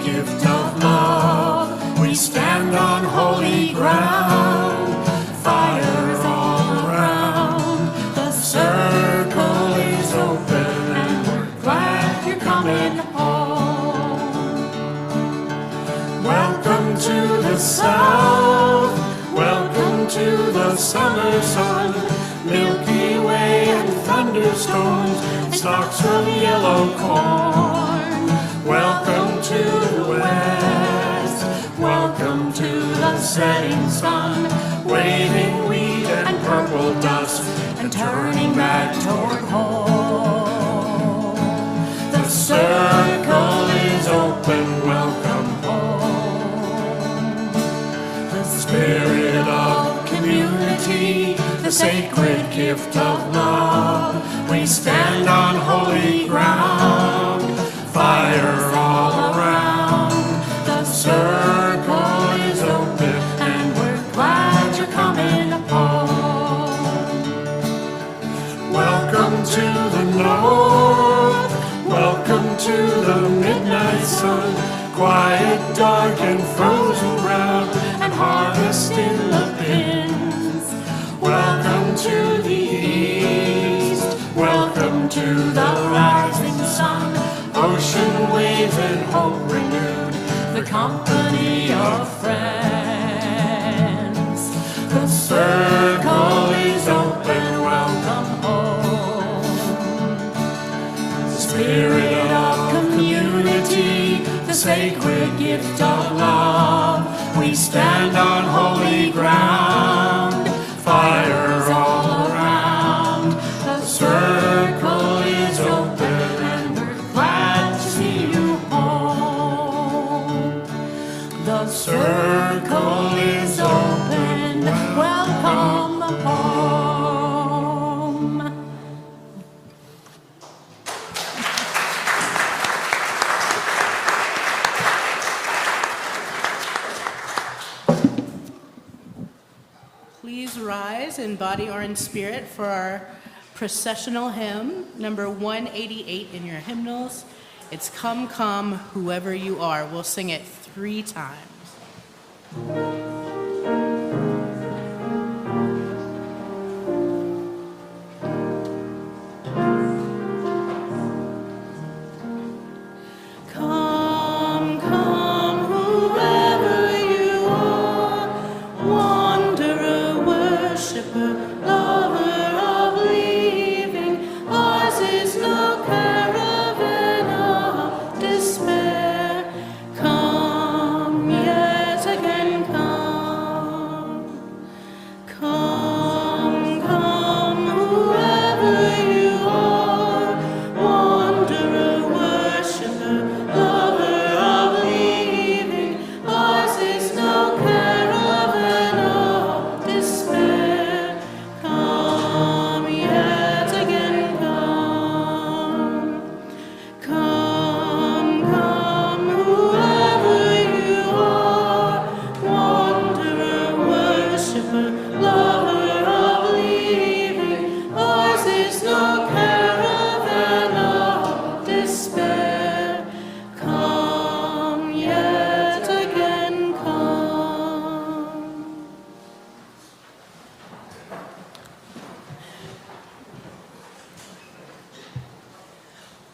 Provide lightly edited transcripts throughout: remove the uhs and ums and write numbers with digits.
gift of love. We stand on holy ground, fire all around. The circle is open and we're glad you're coming home. Welcome to the south, welcome to the summer sun, Milky Way and thunderstorms, and stalks of yellow corn. Welcome to the west, welcome to the setting sun, waving wheat and purple dust, and turning back toward home. The circle is open, welcome home. The spirit of community, the sacred gift of love. We stand on holy ground, fire all around. The circle is open and we're glad you're coming home. Welcome to the north, welcome to the midnight sun, quiet, dark and frozen ground, and harvest in the bins. Welcome to the east, welcome to the rising sun, ocean waves and hope renewed, the company of friends. The circle is open, welcome home. The spirit of community, the sacred gift of love. We stand on holy ground, fire all around. The circle is open and we're glad to see you home. The circle is open, welcome home. Please rise in body or in spirit for our processional hymn, number 188 in your hymnals. It's Come, Come, Whoever You Are. We'll sing it 3 times. Come, come, whoever you are, wanderer, worshiper, lover of leaving, ours is no caravan of despair. Come yet again, come. Come, come, whoever you are, wanderer, worshiper, lover of leaving, ours is no caravan of despair. Come yet again, come. Come, come, whoever you are, wanderer, worshiper, lover of leaving, ours is no caravan of despair. Come yet again, come.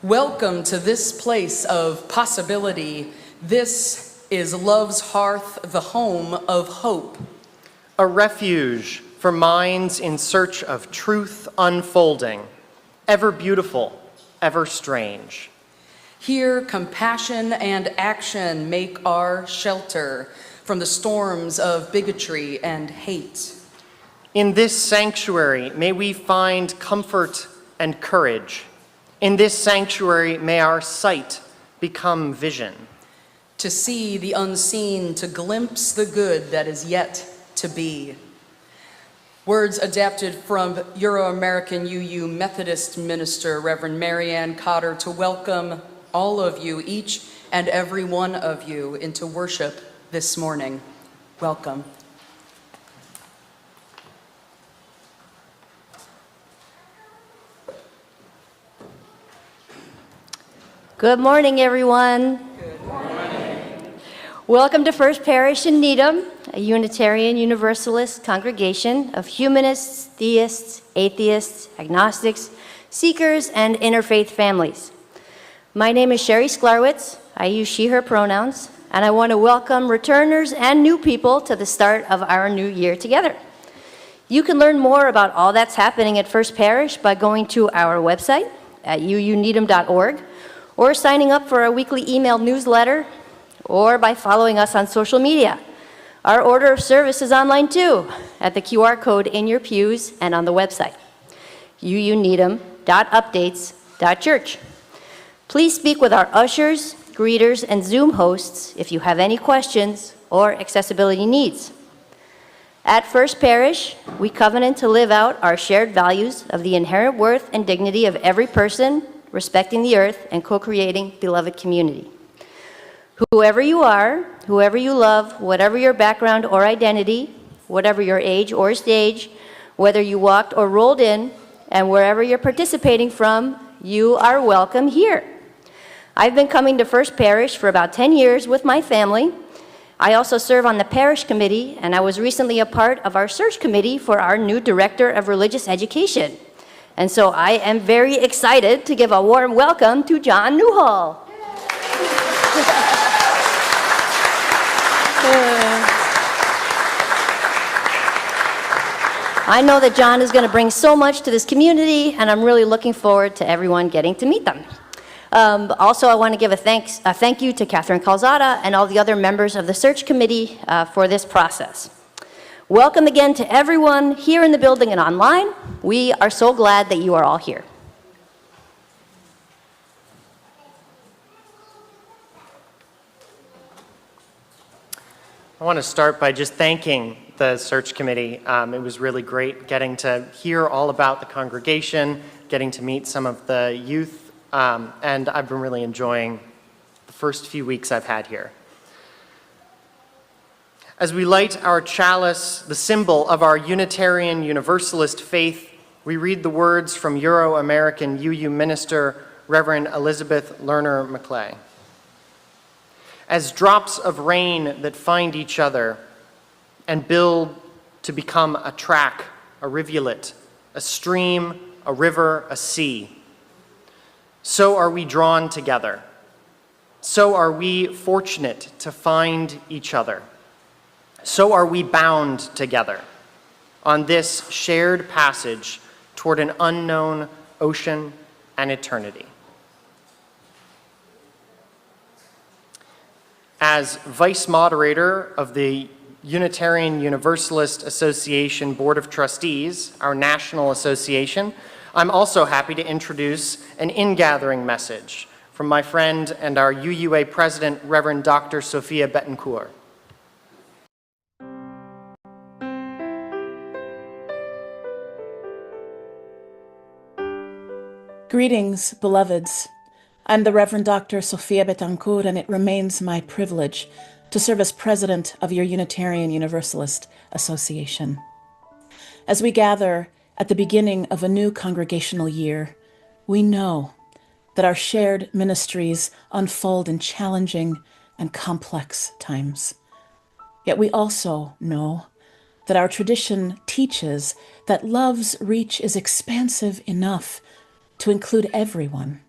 Welcome to this place of possibility. This is Love's Hearth, the home of hope. A refuge for minds in search of truth unfolding, ever beautiful, ever strange. Here, compassion and action make our shelter from the storms of bigotry and hate. In this sanctuary, may we find comfort and courage. In this sanctuary, may our sight become vision. To see the unseen, to glimpse the good that is yet to be. Words adapted from Euro-American UU Methodist minister, Reverend Marianne Cotter, to welcome all of you, each and every one of you, into worship this morning. Welcome. Good morning, everyone. Good morning. Welcome to First Parish in Needham, a Unitarian Universalist congregation of humanists, theists, atheists, agnostics, seekers, and interfaith families. My name is Sherry Sklarwitz. I use she, her pronouns, and I want to welcome returners and new people to the start of our new year together. You can learn more about all that's happening at First Parish by going to our website at uuneedham.org, or signing up for our weekly email newsletter, or by following us on social media. Our order of service is online too, at the QR code in your pews and on the website, uuneedham.updates.church. Please speak with our ushers, greeters, and Zoom hosts if you have any questions or accessibility needs. At First Parish, we covenant to live out our shared values of the inherent worth and dignity of every person, respecting the earth, and co-creating beloved community. Whoever you are, whoever you love, whatever your background or identity, whatever your age or stage, whether you walked or rolled in, and wherever you're participating from, you are welcome here. I've been coming to First Parish for about 10 years with my family. I also serve on the parish committee, and I was recently a part of our search committee for our new Director of Religious Education. And so I am very excited to give a warm welcome to John Newhall. I know that John is going to bring so much to this community, and I'm really looking forward to everyone getting to meet them. Also, I want to give a thank you to Catherine Calzada and all the other members of the search committee for this process. Welcome again to everyone here in the building and online. We are so glad that you are all here. I want to start by just thanking the search committee. It was really great getting to hear all about the congregation, getting to meet some of the youth, and I've been really enjoying the first few weeks I've had here. As we light our chalice, the symbol of our Unitarian Universalist faith, we read the words from Euro-American UU minister, Reverend Elizabeth Lerner McClay. As drops of rain that find each other and build to become a track, a rivulet, a stream, a river, a sea, so are we drawn together. So are we fortunate to find each other. So are we bound together on this shared passage toward an unknown ocean and eternity. As vice moderator of the Unitarian Universalist Association Board of Trustees, our national association, I'm also happy to introduce an ingathering message from my friend and our UUA president, Reverend Dr. Sophia Betancourt. Greetings, beloveds. I'm the Reverend Dr. Sophia Betancourt, and it remains my privilege to serve as president of your Unitarian Universalist Association. As we gather at the beginning of a new congregational year, we know that our shared ministries unfold in challenging and complex times. Yet we also know that our tradition teaches that love's reach is expansive enough to include everyone,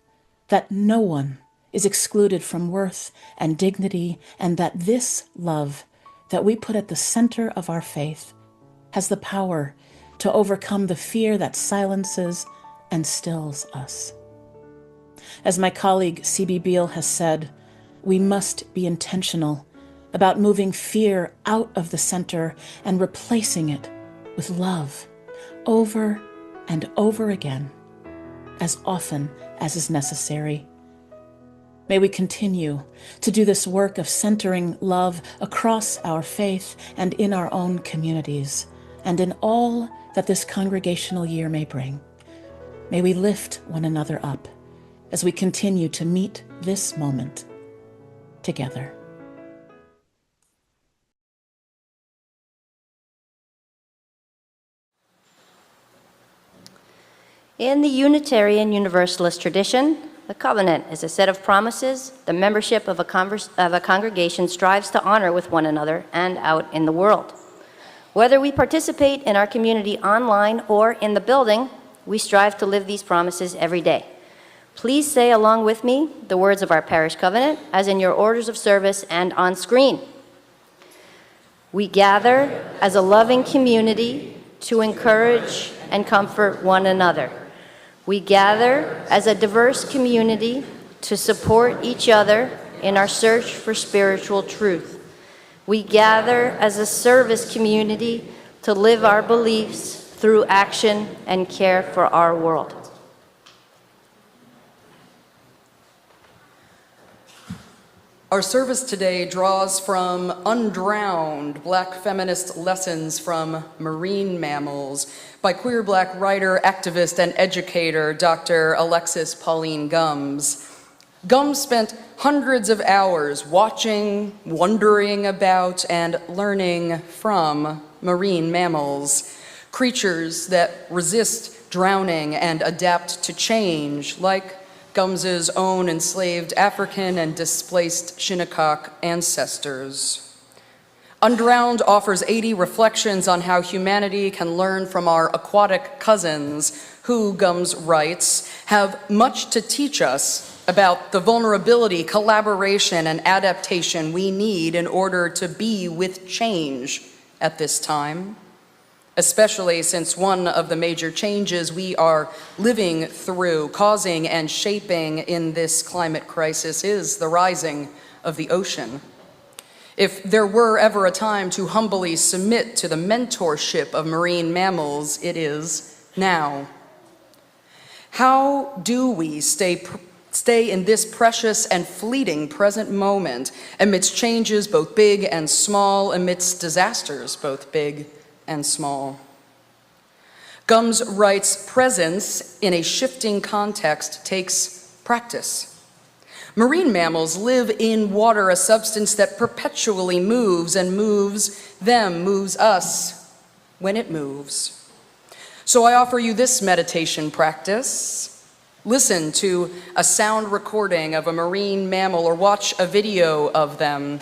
that no one is excluded from worth and dignity, and that this love that we put at the center of our faith has the power to overcome the fear that silences and stills us. As my colleague C.B. Beale has said, we must be intentional about moving fear out of the center and replacing it with love over and over again, as often as is necessary. May we continue to do this work of centering love across our faith and in our own communities, and in all that this congregational year may bring. May we lift one another up as we continue to meet this moment together. In the Unitarian Universalist tradition, The covenant is a set of promises the membership of a congregation strives to honor with one another and out in the world. Whether we participate in our community online or in the building, we strive to live these promises every day. Please say along with me the words of our parish covenant, as in your orders of service and on screen. We gather as a loving community to encourage and comfort one another. We gather as a diverse community to support each other in our search for spiritual truth. We gather as a service community to live our beliefs through action and care for our world. Our service today draws from Undrowned, Black Feminist Lessons from Marine Mammals by queer Black writer, activist, and educator Dr. Alexis Pauline Gumbs. Gumbs spent hundreds of hours watching, wondering about, and learning from marine mammals, creatures that resist drowning and adapt to change, like Gumbs's own enslaved African and displaced Shinnecock ancestors. Undrowned offers 80 reflections on how humanity can learn from our aquatic cousins, who, Gumbs writes, have much to teach us about the vulnerability, collaboration, and adaptation we need in order to be with change at this time, especially since one of the major changes we are living through, causing and shaping in this climate crisis is the rising of the ocean. If there were ever a time to humbly submit to the mentorship of marine mammals, it is now. How do we stay in this precious and fleeting present moment amidst changes both big and small, amidst disasters both big and small? Gumbs writes, presence in a shifting context takes practice. Marine mammals live in water, a substance that perpetually moves and moves them, moves us when it moves. So I offer you this meditation practice. Listen to a sound recording of a marine mammal or watch a video of them.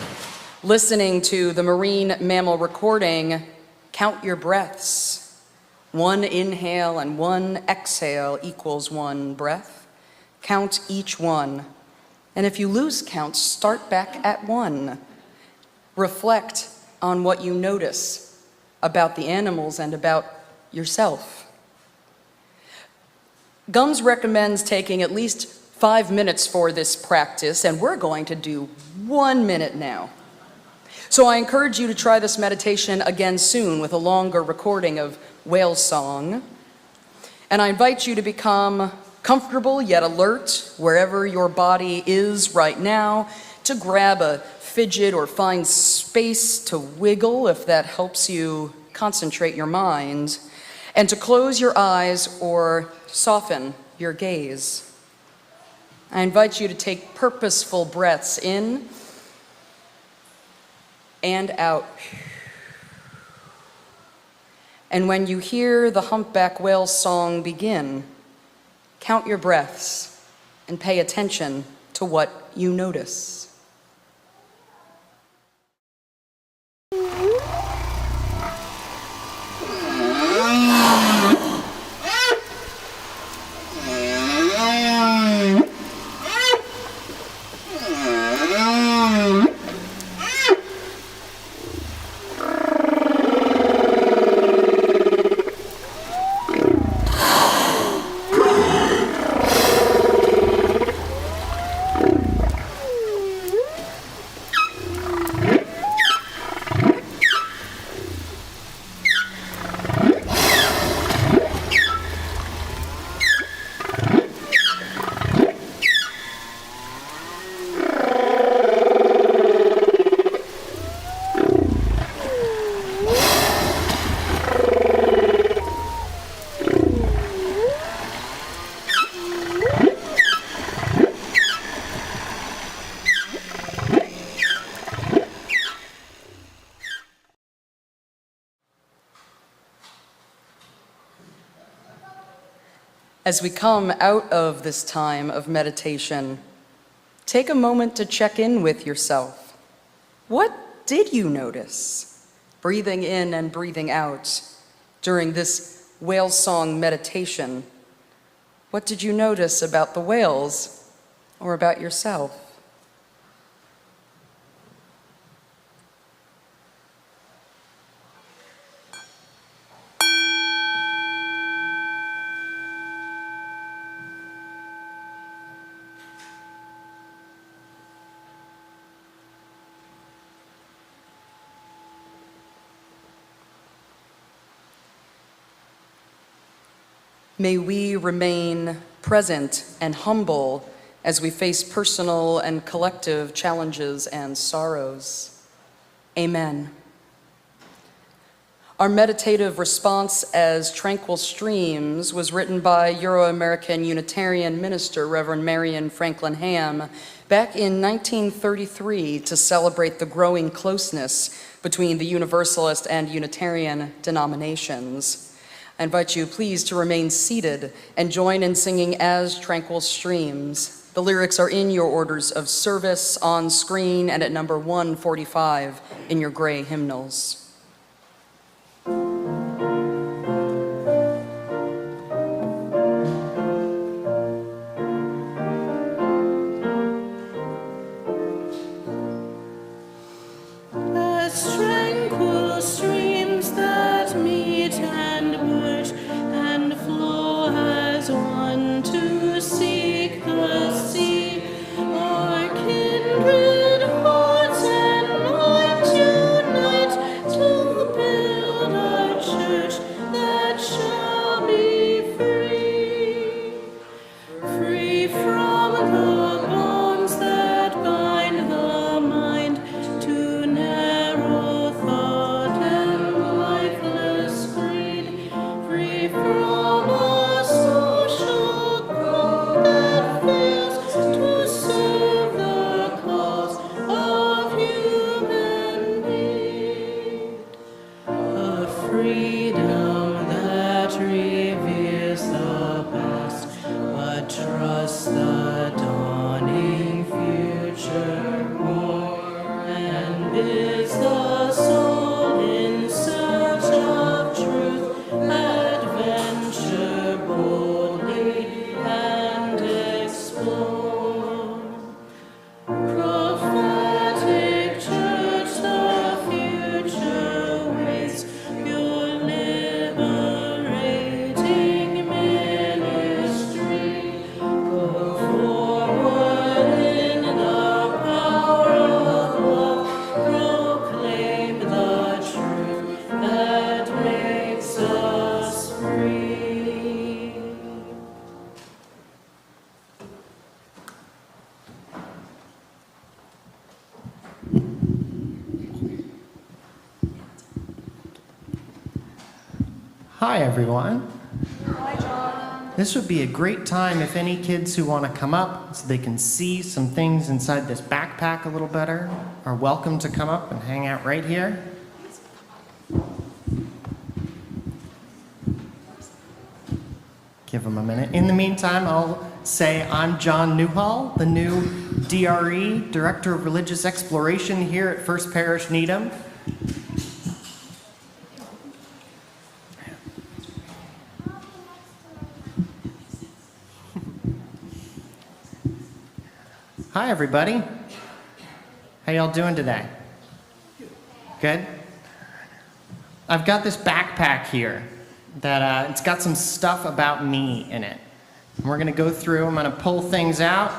Listening to the marine mammal recording, count your breaths. 1 inhale and 1 exhale equals 1 breath. Count each one. And if you lose count, start back at 1. Reflect on what you notice about the animals and about yourself. Gumbs recommends taking at least 5 minutes for this practice, and we're going to do 1 minute now. So I encourage you to try this meditation again soon with a longer recording of whale song. And I invite you to become comfortable yet alert wherever your body is right now, to grab a fidget or find space to wiggle if that helps you concentrate your mind, and to close your eyes or soften your gaze. I invite you to take purposeful breaths in and out. And when you hear the humpback whale song begin, count your breaths and pay attention to what you notice. As we come out of this time of meditation, take a moment to check in with yourself. What did you notice, breathing in and breathing out, during this whale song meditation? What did you notice about the whales or about yourself? May we remain present and humble as we face personal and collective challenges and sorrows. Amen. Our meditative response as Tranquil Streams was written by Euro-American Unitarian minister Reverend Marion Franklin Ham back in 1933 to celebrate the growing closeness between the Universalist and Unitarian denominations. I invite you, please, to remain seated and join in singing As Tranquil Streams. The lyrics are in your orders of service, on screen, and at number 145 in your gray hymnals. As tranquil streams that meet and merge and flow as one to seek the sea, our kindred hearts and minds unite to build a church that shall be free, free from the bonds that bind the mind to narrow thought and lifeless greed, free from a social code that fails to serve the cause of human need, a freedom that reveres the past but trusts the dawning future more, and bids the soul in search of truth adventure boldly and explore. Prophetic church, the future waits your liberating ministry. Go forward in the power of love, proclaim the truth that makes us free. Hi, everyone. Hi, John. This would be a great time if any kids who want to come up so they can see some things inside this backpack a little better are welcome to come up and hang out right here. Give them a minute. In the meantime, I'll say I'm John Newhall, the new DRE, Director of Religious Exploration here at First Parish Needham. Hi, everybody. How y'all doing today? Good? I've got this backpack here that it's got some stuff about me in it. And we're going to go through. I'm going to pull things out.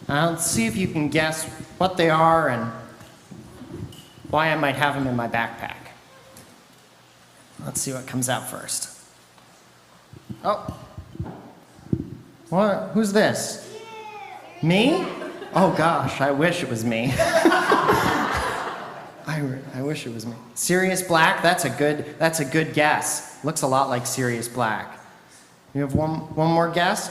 Let's see if you can guess what they are and why I might have them in my backpack. Let's see what comes out first. Oh. What? Who's this? Me? Oh gosh, I wish it was me. I wish it was me. Sirius Black, that's a good guess. Looks a lot like Sirius Black. You have one more guess?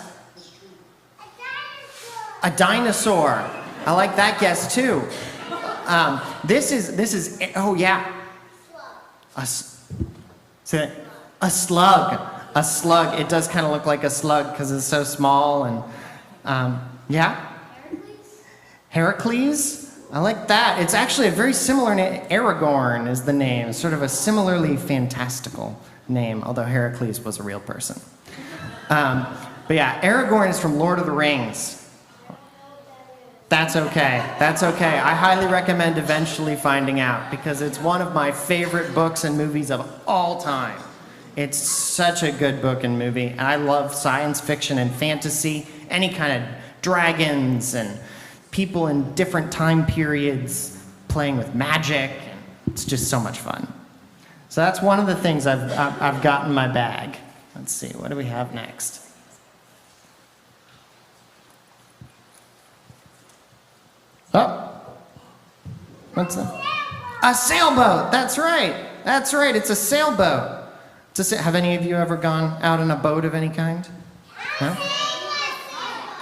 A dinosaur. I like that guess too. This is oh yeah. A slug. a slug. It does kind of look like a slug because it's so small. And yeah? Heracles? I like that. It's actually a very similar name. Aragorn is the name. Sort of a similarly fantastical name, although Heracles was a real person. But yeah, Aragorn is from Lord of the Rings. That's okay. That's okay. I highly recommend eventually finding out because it's one of my favorite books and movies of all time. It's such a good book and movie, and I love science fiction and fantasy, any kind of dragons and people in different time periods playing with magic. It's just so much fun. So that's one of the things I've got in my bag. Let's see, what do we have next? Oh, what's that? A sailboat. That's right. That's right. It's a sailboat. Have any of you ever gone out in a boat of any kind? No?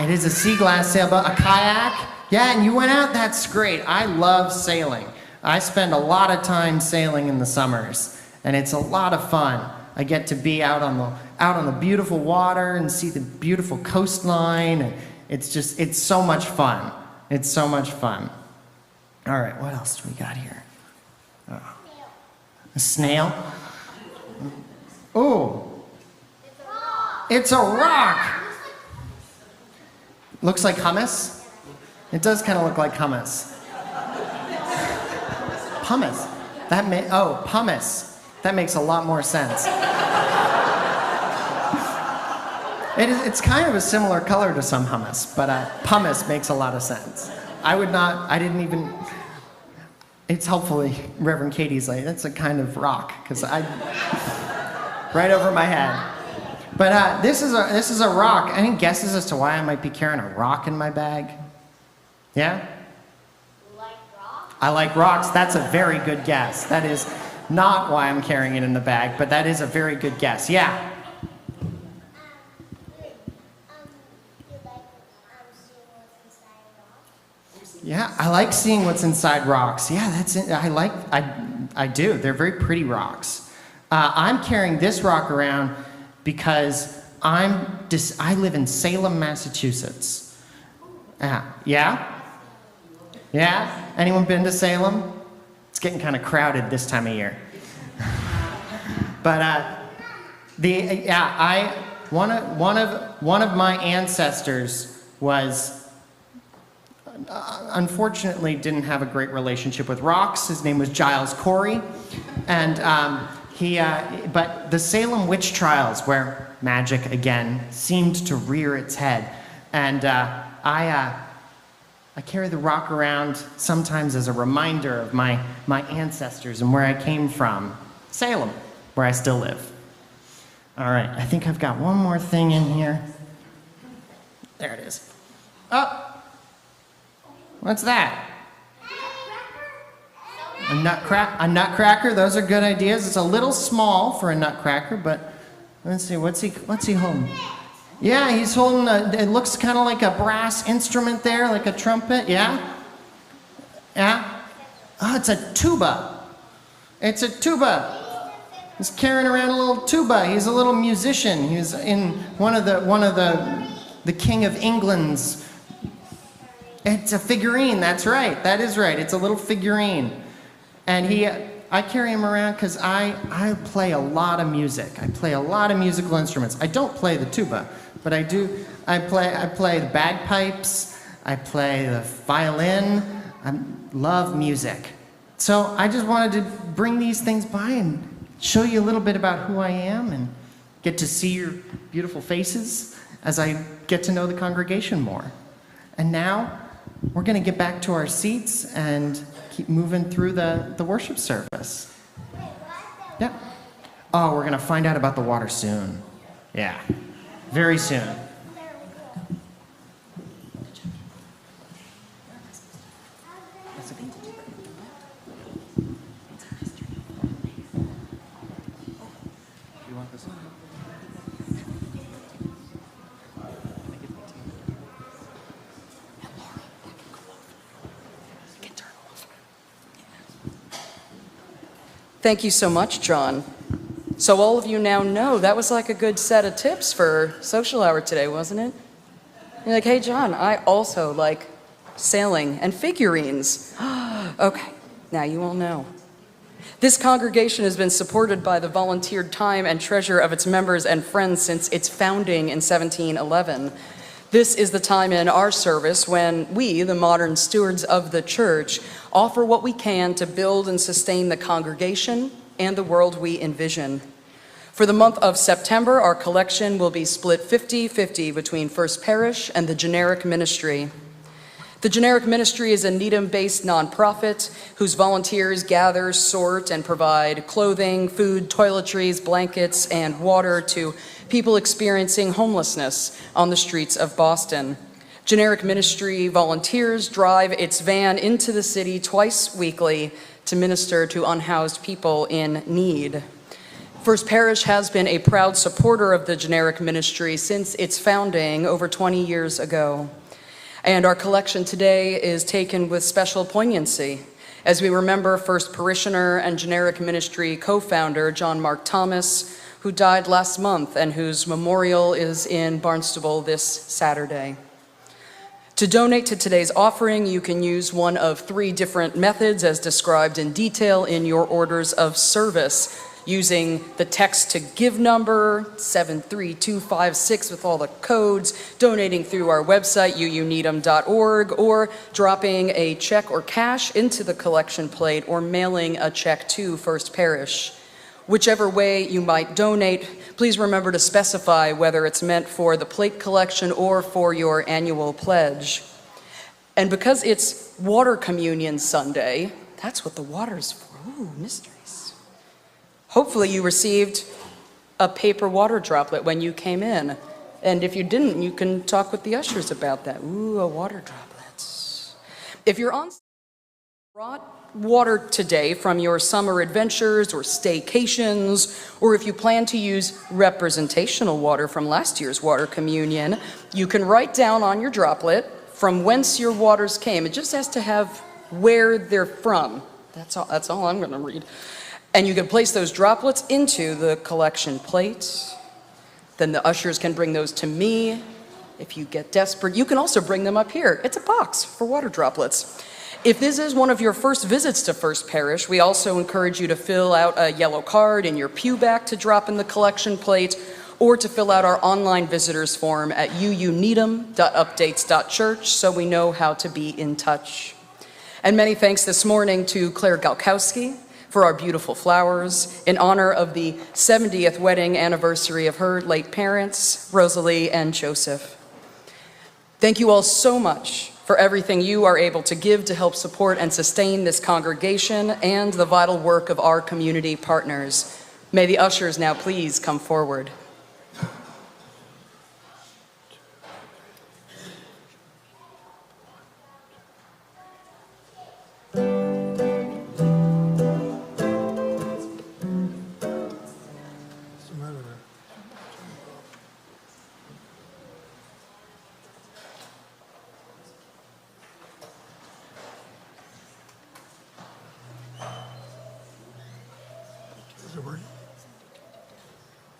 It is a sea glass sailboat, a kayak. Yeah, and you went out. That's great. I love sailing. I spend a lot of time sailing in the summers, and it's a lot of fun. I get to be out on the beautiful water and see the beautiful coastline, and it's so much fun. It's so much fun. All right, what else do we got here? Oh. A snail? Oh. It's a rock. Looks like hummus. It does kind of look like hummus. Pumice. Pumice. That makes a lot more sense. It's kind of a similar color to some hummus, but pumice makes a lot of sense. It's hopefully Reverend Katie's like, that's a kind of rock, because right over my head. But this is a rock. Any guesses as to why I might be carrying a rock in my bag? Yeah? You like rocks? I like rocks. That's a very good guess. That is not why I'm carrying it in the bag, but that is a very good guess. Yeah? Yeah, I like seeing what's inside rocks. Yeah, that's it. I do. They're very pretty rocks. I'm carrying this rock around because I live in Salem, Massachusetts. Yeah? Yeah? Anyone been to Salem? It's getting kind of crowded this time of year. But one of my ancestors was unfortunately didn't have a great relationship with rocks. His name was Giles Corey, and but the Salem witch trials, where magic again seemed to rear its head, and I carry the rock around sometimes as a reminder of my ancestors and where I came from, Salem, where I still live. All right, I think I've got one more thing in here. There it is. Oh. What's that? A nutcracker. Those are good ideas. It's a little small for a nutcracker, but let's see. What's he holding? Yeah, he's holding it looks kind of like a brass instrument there, like a trumpet. Yeah? Yeah? Oh, it's a tuba. It's a tuba. He's carrying around a little tuba. He's a little musician. He's in one of the King of England's. It's a figurine, that's right. That is right. It's a little figurine. And I carry him around because I play a lot of music. I play a lot of musical instruments. I don't play the tuba, but I do. I play the bagpipes. I play the violin. I love music. So I just wanted to bring these things by and show you a little bit about who I am and get to see your beautiful faces as I get to know the congregation more. And now, we're going to get back to our seats and keep moving through the worship service. Yeah. Oh, we're going to find out about the water soon. Yeah. Very soon. Thank you so much, John. So all of you now know that was like a good set of tips for social hour today, wasn't it? You're like, hey, John, I also like sailing and figurines. Okay, now you all know. This congregation has been supported by the volunteered time and treasure of its members and friends since its founding in 1711. This is the time in our service when we, the modern stewards of the church, offer what we can to build and sustain the congregation and the world we envision. For the month of September, our collection will be split 50-50 between First Parish and the Generic Ministry. The Generic Ministry is a Needham-based nonprofit whose volunteers gather, sort, and provide clothing, food, toiletries, blankets, and water to people experiencing homelessness on the streets of Boston. Generic Ministry volunteers drive its van into the city twice weekly to minister to unhoused people in need. First Parish has been a proud supporter of the Generic Ministry since its founding over 20 years ago. And our collection today is taken with special poignancy as we remember first parishioner and Generic Ministry co-founder John Mark Thomas, who died last month and whose memorial is in Barnstable this Saturday. To donate to today's offering, you can use one of 3 different methods as described in detail in your orders of service, using the text to give number 73256 with all the codes, donating through our website uuneedham.org, or dropping a check or cash into the collection plate or mailing a check to First Parish. Whichever way you might donate, please remember to specify whether it's meant for the plate collection or for your annual pledge. And because it's Water Communion Sunday, that's what the water's for. Ooh, mysteries. Hopefully you received a paper water droplet when you came in. And if you didn't, you can talk with the ushers about that. Ooh, a water droplet. If you're on brought water today from your summer adventures or staycations, or if you plan to use representational water from last year's Water Communion, you can write down on your droplet from whence your waters came. It just has to have where they're from. That's all I'm going to read. And you can place those droplets into the collection plate. Then the ushers can bring those to me. If you get desperate, you can also bring them up here. It's a box for water droplets. If this is one of your first visits to First Parish, we also encourage you to fill out a yellow card in your pew back to drop in the collection plate, or to fill out our online visitors form at uuneedham.updates.church so we know how to be in touch. And many thanks this morning to Claire Galkowski for our beautiful flowers in honor of the 70th wedding anniversary of her late parents, Rosalie and Joseph. Thank you all so much for everything you are able to give to help support and sustain this congregation and the vital work of our community partners. May the ushers now please come forward. Is it working?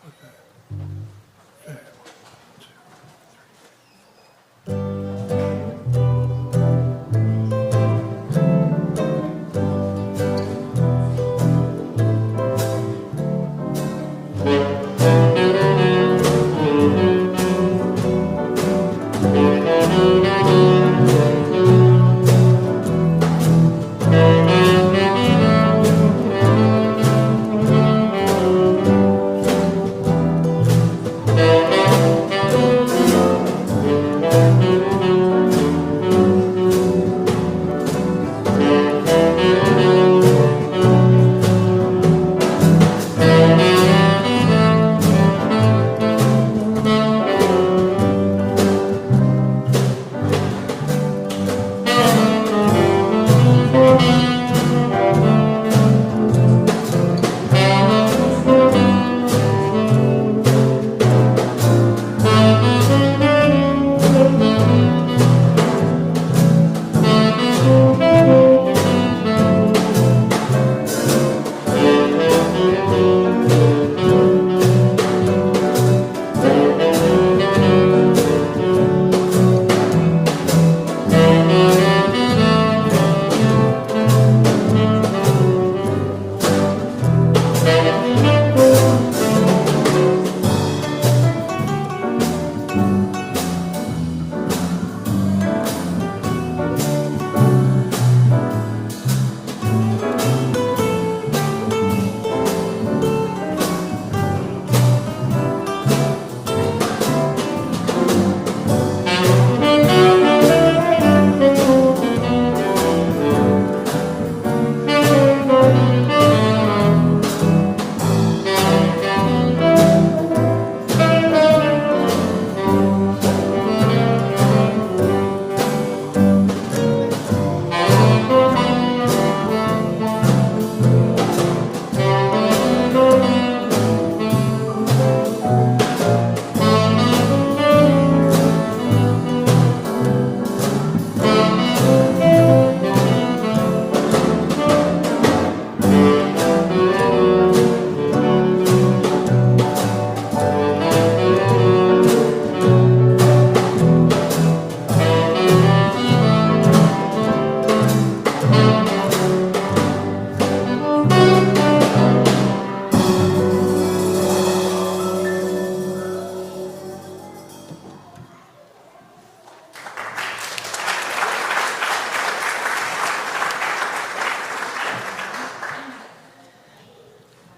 Okay. Okay. 1, 2, 3.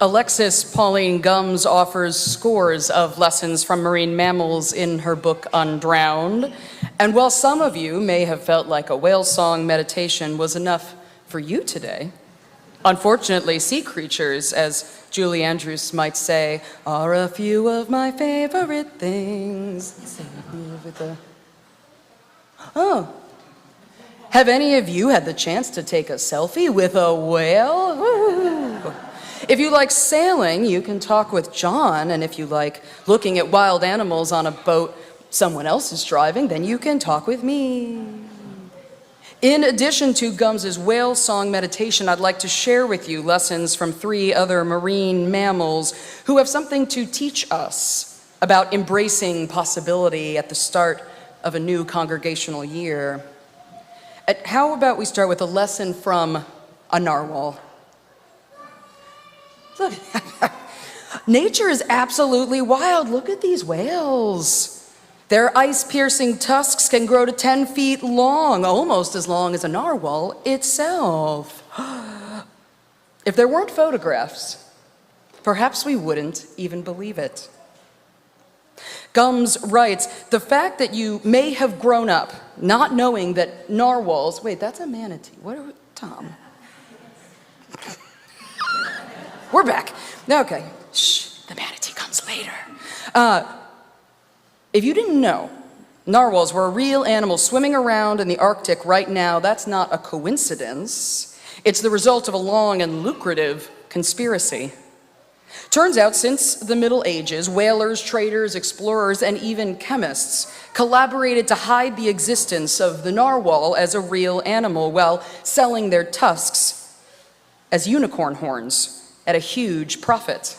Alexis Pauline Gumbs offers scores of lessons from marine mammals in her book Undrowned. And while some of you may have felt like a whale song meditation was enough for you today, unfortunately, sea creatures, as Julie Andrews might say, are a few of my favorite things. Oh. Have any of you had the chance to take a selfie with a whale? Ooh. If you like sailing, you can talk with John, and if you like looking at wild animals on a boat someone else is driving, then you can talk with me. In addition to Gumbs' whale song meditation, I'd like to share with you lessons from 3 other marine mammals who have something to teach us about embracing possibility at the start of a new congregational year. How about we start with a lesson from a narwhal? Look, nature is absolutely wild. Look at these whales. Their ice-piercing tusks can grow to 10 feet long, almost as long as a narwhal itself. If there weren't photographs, perhaps we wouldn't even believe it. Gumbs writes, the fact that you may have grown up not knowing that narwhals, wait, that's a manatee. Tom? We're back. Okay, shh, the manatee comes later. If you didn't know, narwhals were a real animal swimming around in the Arctic right now. That's not a coincidence. It's the result of a long and lucrative conspiracy. Turns out, since the Middle Ages, whalers, traders, explorers, and even chemists collaborated to hide the existence of the narwhal as a real animal while selling their tusks as unicorn horns at a huge profit.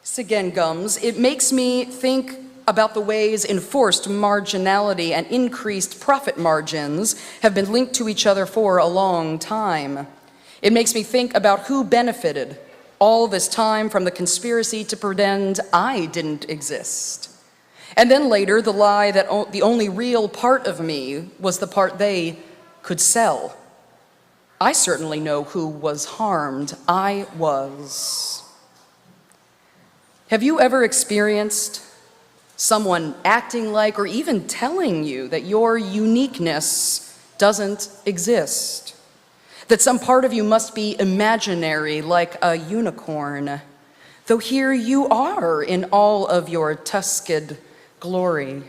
This again, Gumbs, it makes me think about the ways enforced marginality and increased profit margins have been linked to each other for a long time. It makes me think about who benefited all this time from the conspiracy to pretend I didn't exist. And then later, the lie that the only real part of me was the part they could sell. I certainly know who was harmed. I was. Have you ever experienced someone acting like or even telling you that your uniqueness doesn't exist? That some part of you must be imaginary, like a unicorn, though here you are in all of your tusked glory?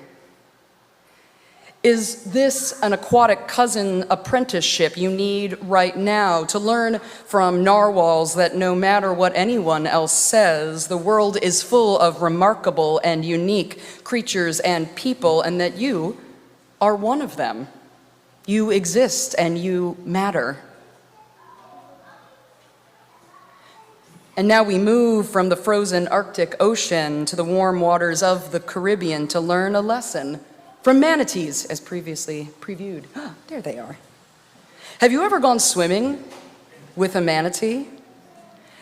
Is this an aquatic cousin apprenticeship you need right now to learn from narwhals that no matter what anyone else says, the world is full of remarkable and unique creatures and people, and that you are one of them? You exist and you matter. And now we move from the frozen Arctic Ocean to the warm waters of the Caribbean to learn a lesson from manatees, as previously previewed. There they are. Have you ever gone swimming with a manatee?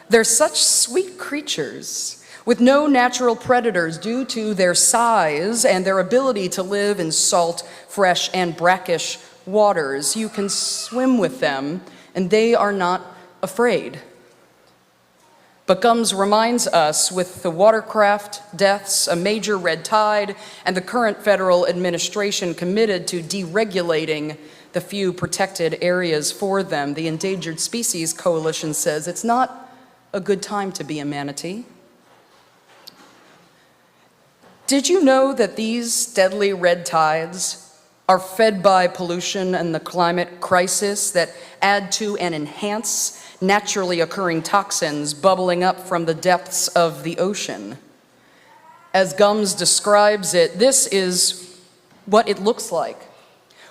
They're such sweet creatures with no natural predators due to their size and their ability to live in salt, fresh, and brackish waters. You can swim with them, and they are not afraid. But Gumbs reminds us, with the watercraft deaths, a major red tide, and the current federal administration committed to deregulating the few protected areas for them, the Endangered Species Coalition says it's not a good time to be a manatee. Did you know that these deadly red tides are fed by pollution and the climate crisis that add to and enhance naturally occurring toxins bubbling up from the depths of the ocean? As Gumbs describes it, this is what it looks like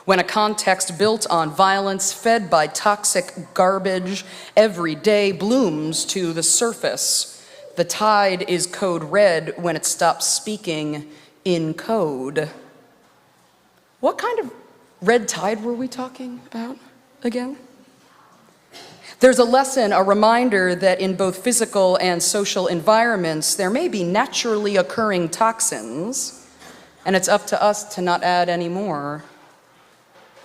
when a context built on violence, fed by toxic garbage, every day blooms to the surface. The tide is code red when it stops speaking in code. What kind of red tide were we talking about again? There's a lesson, a reminder that in both physical and social environments, there may be naturally occurring toxins, and it's up to us to not add any more.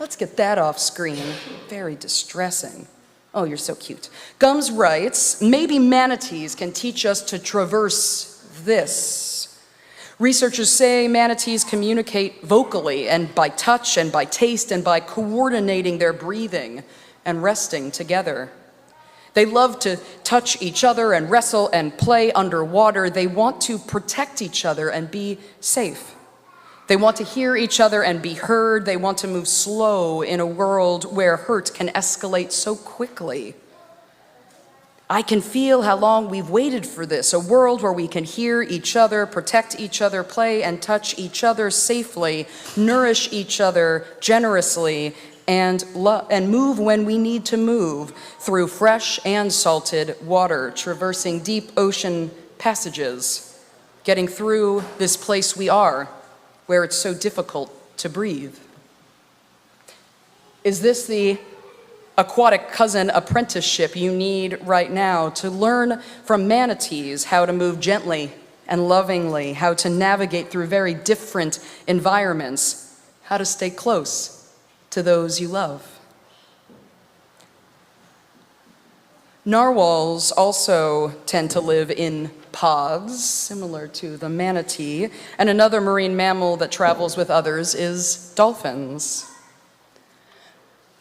Let's get that off screen. Very distressing. Oh, you're so cute. Gums writes, maybe manatees can teach us to traverse this. Researchers say manatees communicate vocally and by touch and by taste and by coordinating their breathing and resting together. They love to touch each other and wrestle and play underwater. They want to protect each other and be safe. They want to hear each other and be heard. They want to move slow in a world where hurt can escalate so quickly. I can feel how long we've waited for this, a world where we can hear each other, protect each other, play and touch each other safely, nourish each other generously, and move when we need to move through fresh and salted water, traversing deep ocean passages, getting through this place we are, where it's so difficult to breathe. Is this the aquatic cousin apprenticeship you need right now to learn from manatees how to move gently and lovingly, how to navigate through very different environments, how to stay close to those you love? Narwhals also tend to live in pods, similar to the manatee, and another marine mammal that travels with others is dolphins.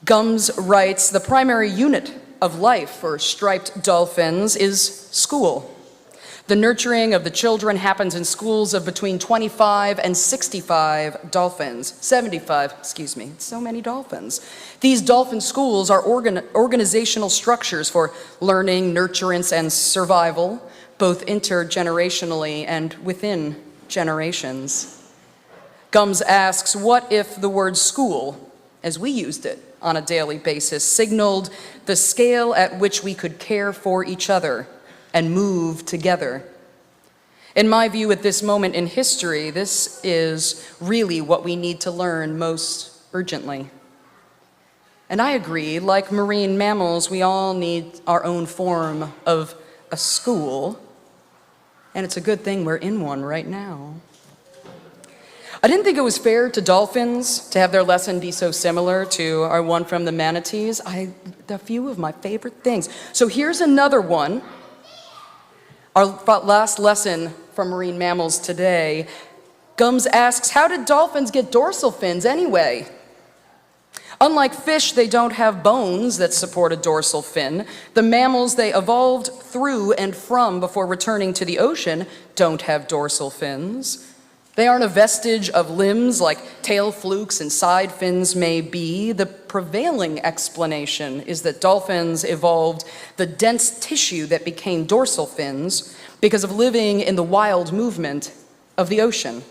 Gums writes, the primary unit of life for striped dolphins is school. The nurturing of the children happens in schools of between 25 and 65 dolphins. 75, excuse me, so many dolphins. These dolphin schools are organizational structures for learning, nurturance, and survival, both intergenerationally and within generations. Gums asks, what if the word school, as we used it on a daily basis, signaled the scale at which we could care for each other and move together? In my view, at this moment in history, this is really what we need to learn most urgently. And I agree, like marine mammals, we all need our own form of a school, and it's a good thing we're in one right now. I didn't think it was fair to dolphins to have their lesson be so similar to our one from the manatees. A few of my favorite things. So here's another one. Our last lesson from marine mammals today. Gums asks, how did dolphins get dorsal fins anyway? Unlike fish, they don't have bones that support a dorsal fin. The mammals they evolved through and from before returning to the ocean don't have dorsal fins. They aren't a vestige of limbs like tail flukes and side fins may be. The prevailing explanation is that dolphins evolved the dense tissue that became dorsal fins because of living in the wild movement of the ocean.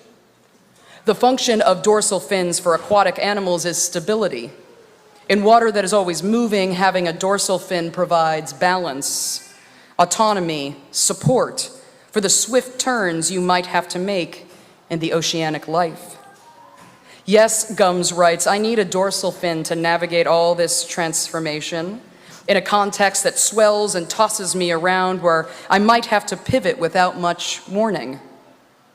The function of dorsal fins for aquatic animals is stability. In water that is always moving, having a dorsal fin provides balance, autonomy, support for the swift turns you might have to make in the oceanic life. Yes, Gums writes, I need a dorsal fin to navigate all this transformation in a context that swells and tosses me around where I might have to pivot without much warning.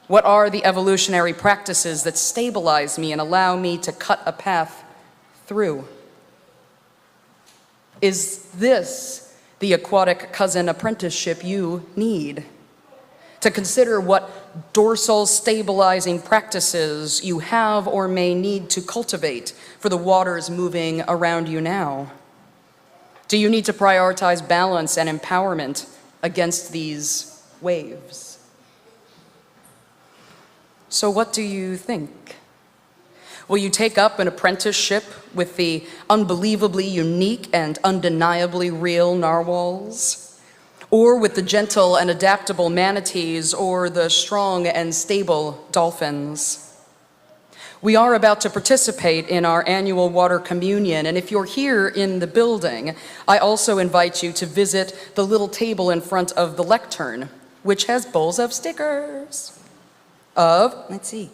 What are the evolutionary practices that stabilize me and allow me to cut a path through? Is this the aquatic cousin apprenticeship you need? To consider what dorsal stabilizing practices you have or may need to cultivate for the waters moving around you now. Do you need to prioritize balance and empowerment against these waves? So what do you think? Will you take up an apprenticeship with the unbelievably unique and undeniably real narwhals? Or with the gentle and adaptable manatees, or the strong and stable dolphins? We are about to participate in our annual water communion, and if you're here in the building, I also invite you to visit the little table in front of the lectern, which has bowls of stickers of, let's see,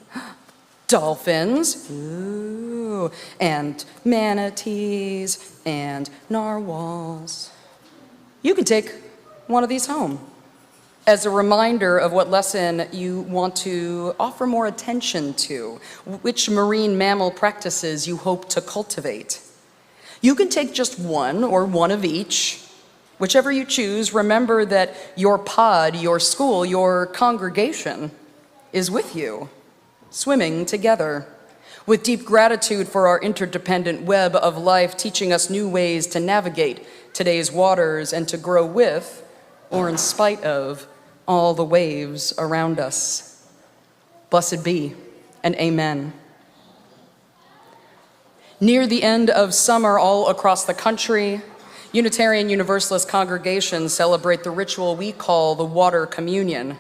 dolphins, ooh, and manatees, and narwhals. You can take one of these home as a reminder of what lesson you want to offer more attention to, which marine mammal practices you hope to cultivate. You can take just one or one of each. Whichever you choose, remember that your pod, your school, your congregation is with you, swimming together, with deep gratitude for our interdependent web of life, teaching us new ways to navigate today's waters and to grow with, or in spite of, all the waves around us. Blessed be, and amen. Near the end of summer all across the country, Unitarian Universalist congregations celebrate the ritual we call the water communion.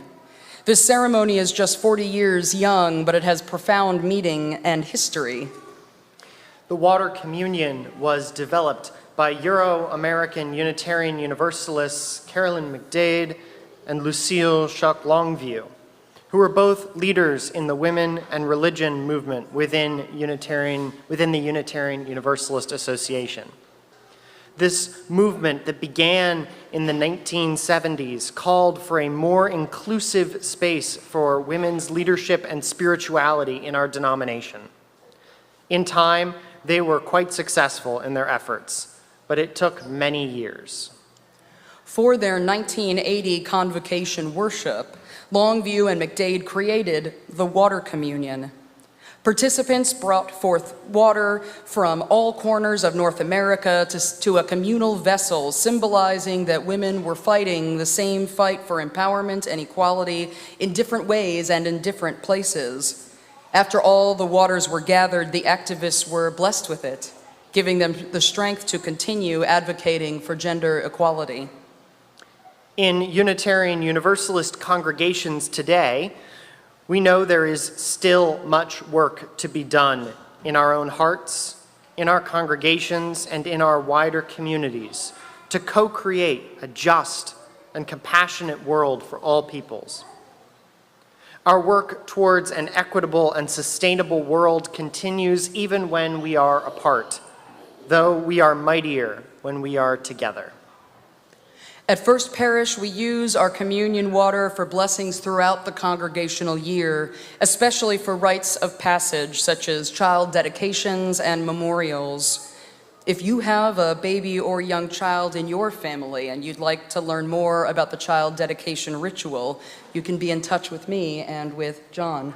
This ceremony is just 40 years young, but it has profound meaning and history. The water communion was developed by Euro-American Unitarian Universalists Carolyn McDade and Lucille Schuck-Longview, who were both leaders in the women and religion movement within the Unitarian Universalist Association. This movement that began in the 1970s called for a more inclusive space for women's leadership and spirituality in our denomination. In time, they were quite successful in their efforts, but it took many years. For their 1980 convocation worship, Longview and McDade created the water communion. Participants brought forth water from all corners of North America to a communal vessel, symbolizing that women were fighting the same fight for empowerment and equality in different ways and in different places. After all the waters were gathered, the activists were blessed with it, giving them the strength to continue advocating for gender equality. In Unitarian Universalist congregations today, we know there is still much work to be done in our own hearts, in our congregations, and in our wider communities to co-create a just and compassionate world for all peoples. Our work towards an equitable and sustainable world continues even when we are apart, though we are mightier when we are together. At First Parish, we use our communion water for blessings throughout the congregational year, especially for rites of passage, such as child dedications and memorials. If you have a baby or young child in your family and you'd like to learn more about the child dedication ritual, you can be in touch with me and with John.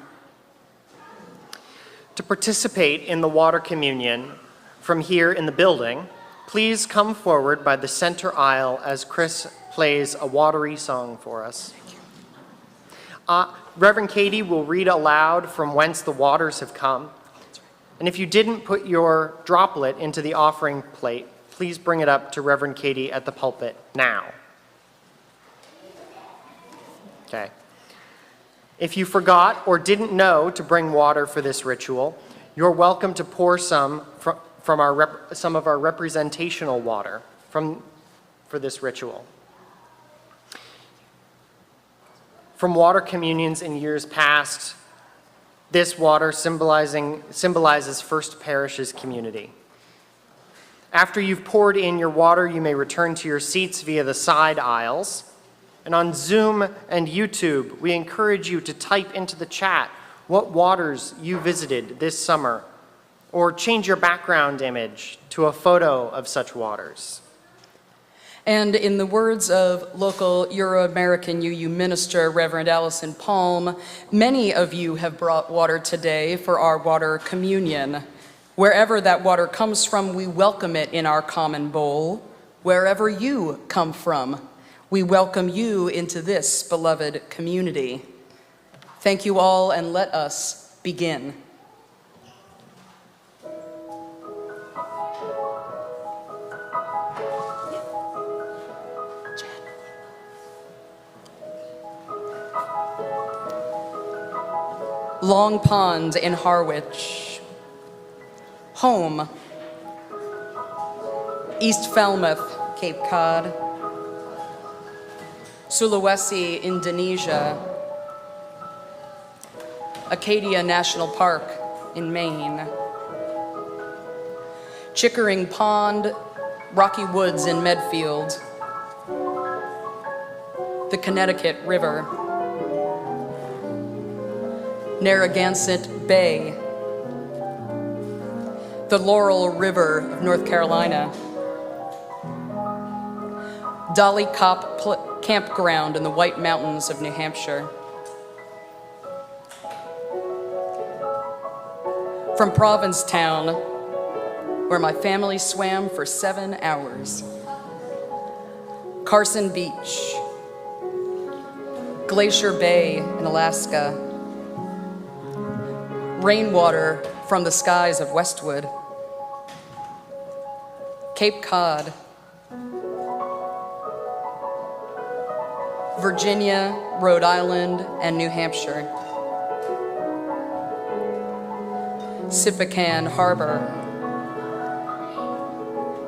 To participate in the water communion from here in the building, please come forward by the center aisle as Chris plays a watery song for us. Reverend Katie will read aloud from whence the waters have come. And if you didn't put your droplet into the offering plate, please bring it up to Reverend Katie at the pulpit now. Okay. If you forgot or didn't know to bring water for this ritual, you're welcome to pour some from some of our representational water for this ritual. From water communions in years past, this water symbolizes First Parish's community. After you've poured in your water, you may return to your seats via the side aisles. And on Zoom and YouTube, we encourage you to type into the chat what waters you visited this summer, or change your background image to a photo of such waters. And in the words of local Euro-American UU minister, Reverend Allison Palm, many of you have brought water today for our water communion. Wherever that water comes from, we welcome it in our common bowl. Wherever you come from, we welcome you into this beloved community. Thank you all, and let us begin. Long Pond in Harwich, home, East Falmouth, Cape Cod, Sulawesi, Indonesia, Acadia National Park in Maine, Chickering Pond, Rocky Woods in Medfield, the Connecticut River, Narragansett Bay, the Laurel River of North Carolina, Dolly Cop Campground in the White Mountains of New Hampshire, from Provincetown, where my family swam for 7 hours, Carson Beach, Glacier Bay in Alaska, rainwater from the skies of Westwood, Cape Cod, Virginia, Rhode Island, and New Hampshire, Sipican Harbor,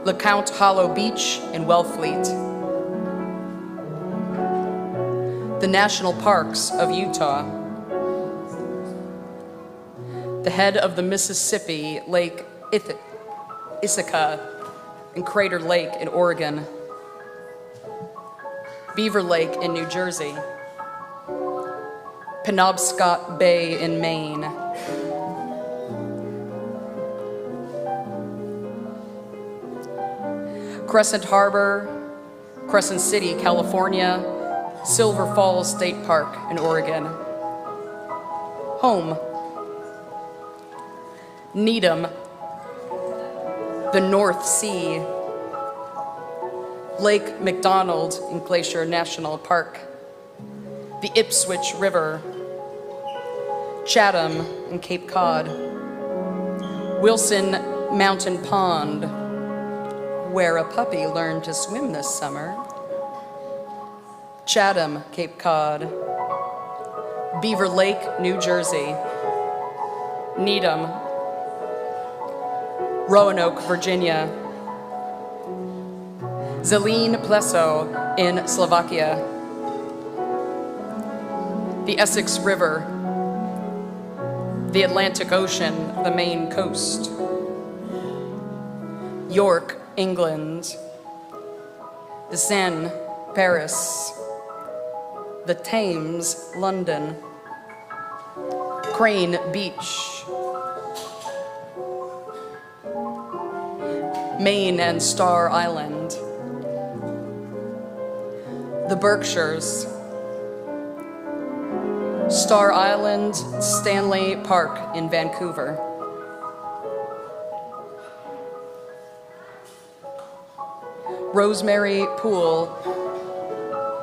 LeCount Hollow Beach in Wellfleet, the national parks of Utah, the head of the Mississippi, Lake Ithaca, and Crater Lake in Oregon, Beaver Lake in New Jersey, Penobscot Bay in Maine, Crescent Harbor, Crescent City, California, Silver Falls State Park in Oregon, home, Needham, the North Sea, Lake McDonald in Glacier National Park, the Ipswich River, Chatham and Cape Cod, Wilson Mountain Pond, where a puppy learned to swim this summer, Chatham, Cape Cod, Beaver Lake, New Jersey, Needham, Roanoke, Virginia, Zelein Pleso in Slovakia, the Essex River, the Atlantic Ocean, the Maine coast, York, England, the Seine, Paris, the Thames, London, Crane Beach, Maine and Star Island, the Berkshires, Star Island, Stanley Park in Vancouver, Rosemary Pool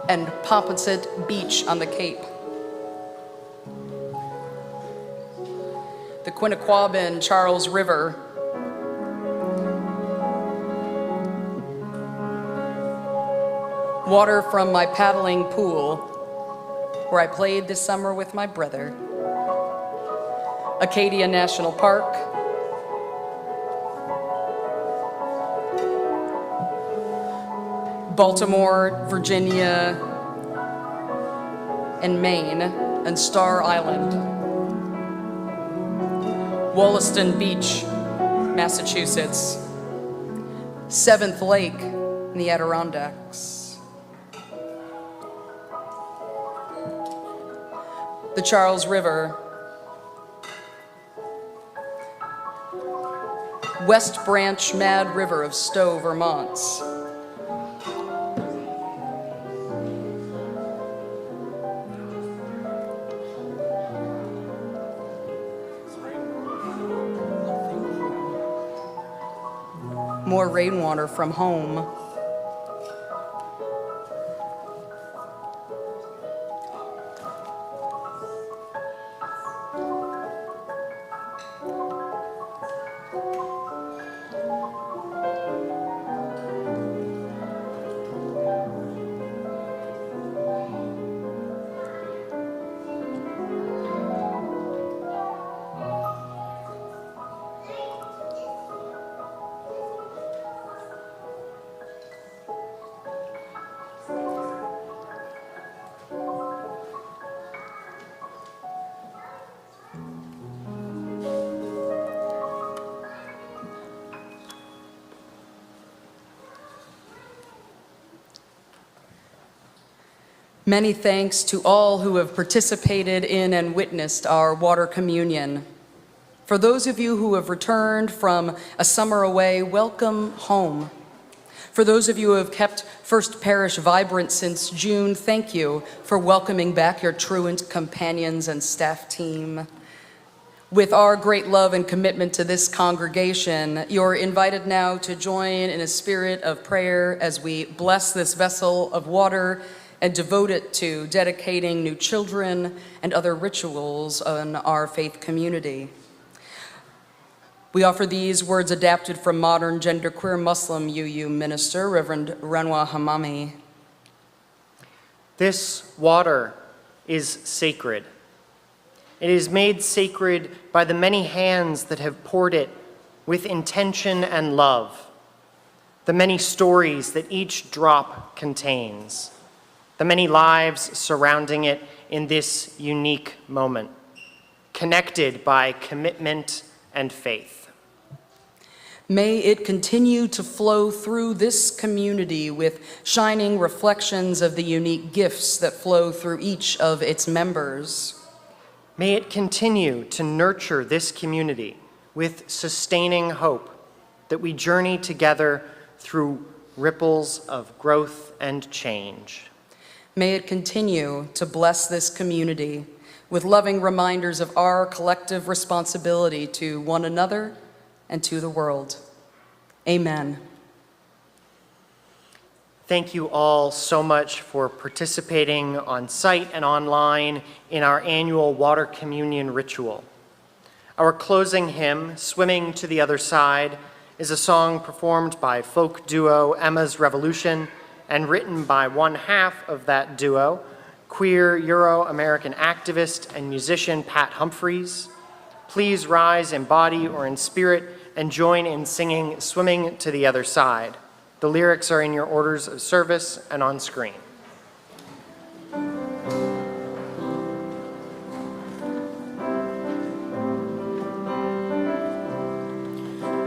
and Poppensett Beach on the Cape, the Quinniquabin Charles River, water from my paddling pool where I played this summer with my brother, Acadia National Park, Baltimore, Virginia, and Maine, and Star Island, Wollaston Beach, Massachusetts, Seventh Lake in the Adirondacks, the Charles River, West Branch Mad River of Stowe, Vermont, more rainwater from home, Many thanks to all who have participated in and witnessed our water communion. For those of you who have returned from a summer away, welcome home. For those of you who have kept First Parish vibrant since June, thank you for welcoming back your truant companions and staff team. With our great love and commitment to this congregation, you're invited now to join in a spirit of prayer as we bless this vessel of water and devote it to dedicating new children and other rituals in our faith community. We offer these words adapted from modern genderqueer Muslim UU minister, Reverend Ranwa Hamami. This water is sacred. It is made sacred by the many hands that have poured it with intention and love, the many stories that each drop contains, the many lives surrounding it in this unique moment, connected by commitment and faith. May it continue to flow through this community with shining reflections of the unique gifts that flow through each of its members. May it continue to nurture this community with sustaining hope that we journey together through ripples of growth and change. May it continue to bless this community with loving reminders of our collective responsibility to one another and to the world. Amen. Thank you all so much for participating on site and online in our annual water communion ritual. Our closing hymn, Swimming to the Other Side, is a song performed by folk duo Emma's Revolution and written by one half of that duo, queer Euro-American activist and musician Pat Humphreys. Please rise in body or in spirit and join in singing Swimming to the Other Side. The lyrics are in your orders of service and on screen.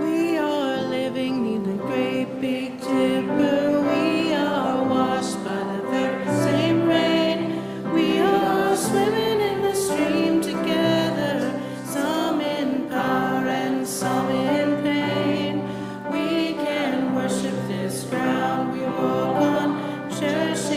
We are living near the great big dipper. We are washed by the very same rain. We are swimming in the stream together, some in power and some in pain. We can worship this ground we walk on, cherishing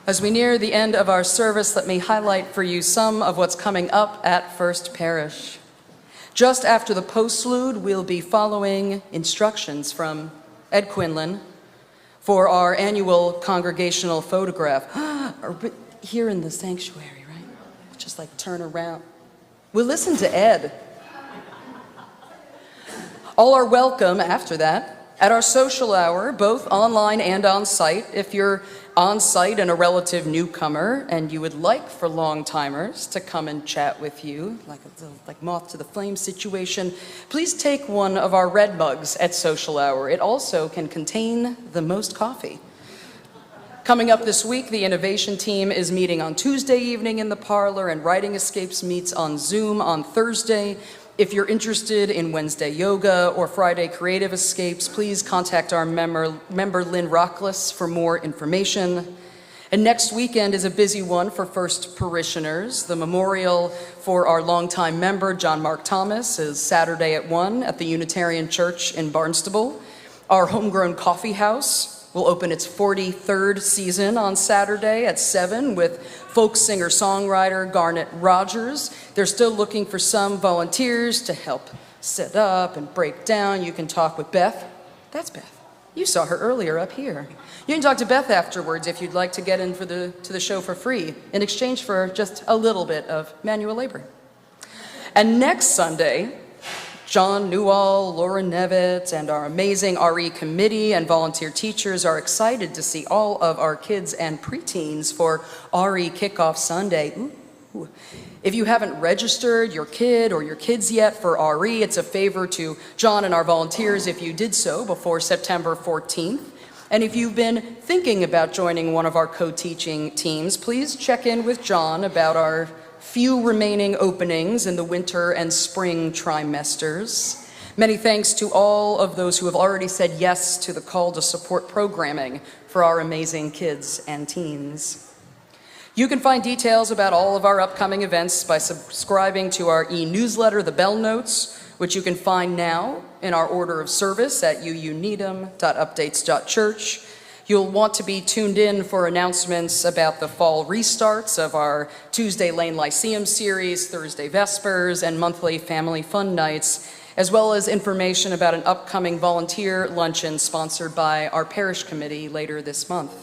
As we near the end of our service, let me highlight for you some of what's coming up at First Parish. Just after the postlude, we'll be following instructions from Ed Quinlan for our annual congregational photograph. Here in the sanctuary, right? Just like turn around. We'll listen to Ed. All are welcome after that at our social hour, both online and on site. If you're on site and a relative newcomer and you would like for long-timers to come and chat with you, like moth to the flame situation, please take one of our red mugs at social hour. It also can contain the most coffee. Coming up this week, the innovation team is meeting on Tuesday evening in the parlor, and Writing Escapes meets on Zoom on Thursday. If you're interested in Wednesday yoga or Friday creative escapes, please contact our member Lynn Rockless for more information. And next weekend is a busy one for First Parishioners. The memorial for our longtime member, John Mark Thomas, is Saturday at 1 at the Unitarian Church in Barnstable. Our homegrown coffee house will open its 43rd season on Saturday at 7 with folk singer-songwriter Garnet Rogers. They're still looking for some volunteers to help set up and break down. You can talk with Beth. That's Beth. You saw her earlier up here. You can talk to Beth afterwards if you'd like to get in to the show for free in exchange for just a little bit of manual labor. And next Sunday, John Newall, Laura Nevitz, and our amazing RE committee and volunteer teachers are excited to see all of our kids and preteens for RE Kickoff Sunday. Ooh. If you haven't registered your kid or your kids yet for RE, it's a favor to John and our volunteers if you did so before September 14th. And if you've been thinking about joining one of our co-teaching teams, please check in with John about our few remaining openings in the winter and spring trimesters. Many thanks to all of those who have already said yes to the call to support programming for our amazing kids and teens. You can find details about all of our upcoming events by subscribing to our e-newsletter, The Bell Notes, which you can find now in our order of service at uuneedham.updates.church. You'll want to be tuned in for announcements about the fall restarts of our Tuesday Lane Lyceum series, Thursday Vespers, and monthly family fun nights, as well as information about an upcoming volunteer luncheon sponsored by our parish committee later this month.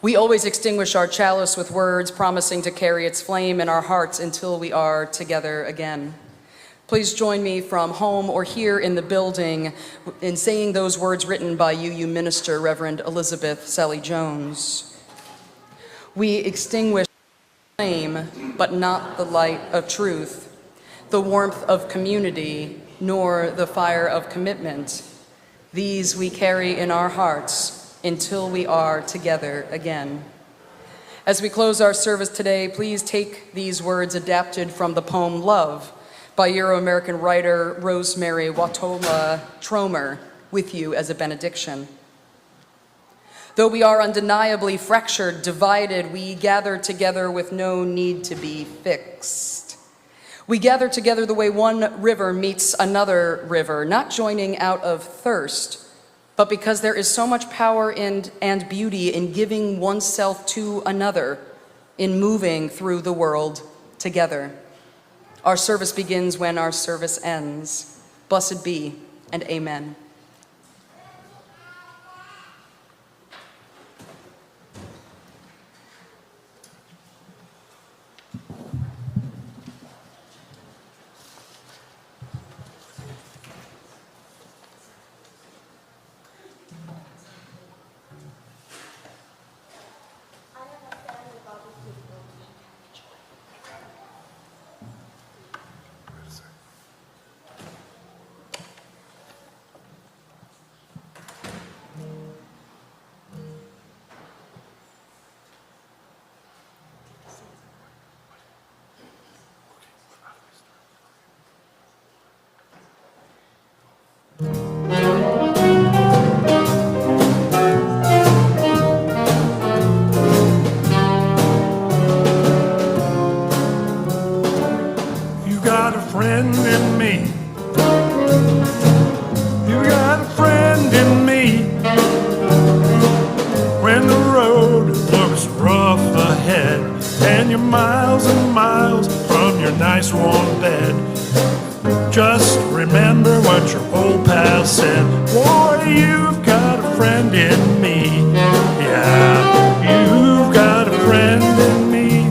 We always extinguish our chalice with words, promising to carry its flame in our hearts until we are together again. Please join me from home or here in the building in saying those words written by UU Minister Reverend Elizabeth Sally Jones. We extinguish the flame, but not the light of truth, the warmth of community, nor the fire of commitment. These we carry in our hearts until we are together again. As we close our service today, please take these words adapted from the poem Love by Euro-American writer Rosemary Watola Tromer with you as a benediction. Though we are undeniably fractured, divided, we gather together with no need to be fixed. We gather together the way one river meets another river, not joining out of thirst, but because there is so much power and beauty in giving oneself to another, in moving through the world together. Our service begins when our service ends. Blessed be, and amen. nice warm bed. Just remember what your old pal said. Boy, you've got a friend in me. Yeah, you've got a friend in me.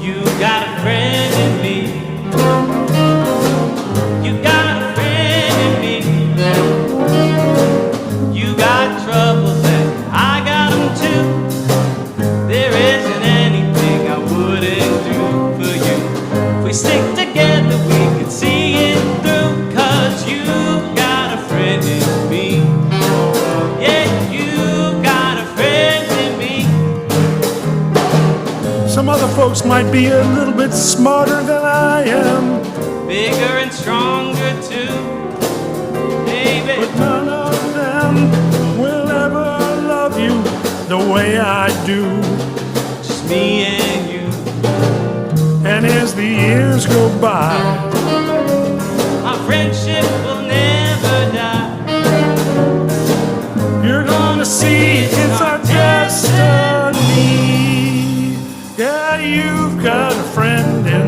You got a friend in me. You got a friend in me. You got troubles and I got them too. There isn't anything I wouldn't do for you. If we stick together, we can see it through. 'Cause you got a friend in me. Yeah, you got a friend in me. Some other folks might be a little bit smarter than I am, Bigger and stronger too, baby. but none of them will ever love you the way I do. Just me and you. And as the years go by, Our friendship will never die. you're gonna see it's our destiny. Yeah, you've got a friend in